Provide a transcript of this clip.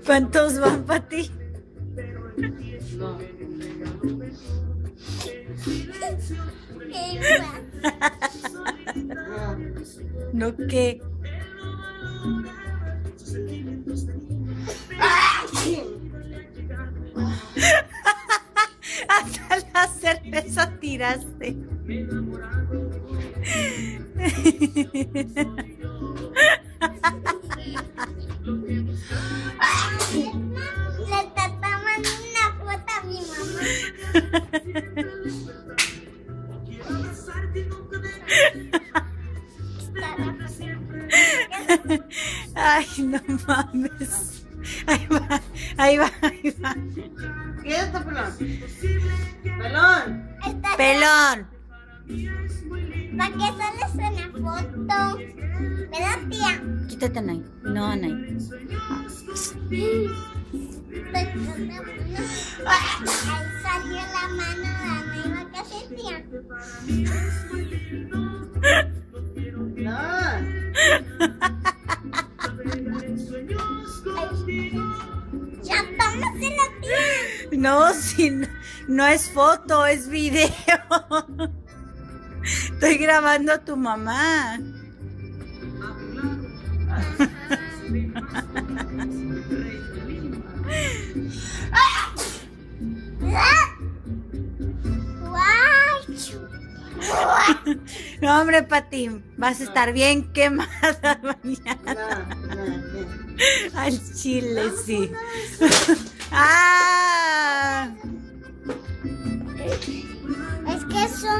¿Cuántos van para ti? No. No, ¿qué? Hasta la cerveza tiraste. Le está tomando una foto a mi mamá. Ay, no mames. Ahí va, ahí va, ahí va. ¿Qué es esto, pelón? ¡Pelón! Pelón. ¿Para qué sales una foto? ¿Verdad, tía? Quítate, Nay. No, Nay. Ahí salió la mano de la nueva casetilla. No. Ya tómasela, tía. No, si no es foto, es video. Estoy grabando a tu mamá. No, hombre, Pati, vas a estar bien quemada mañana. No. Al chile, sí. ¡Ah! Es que son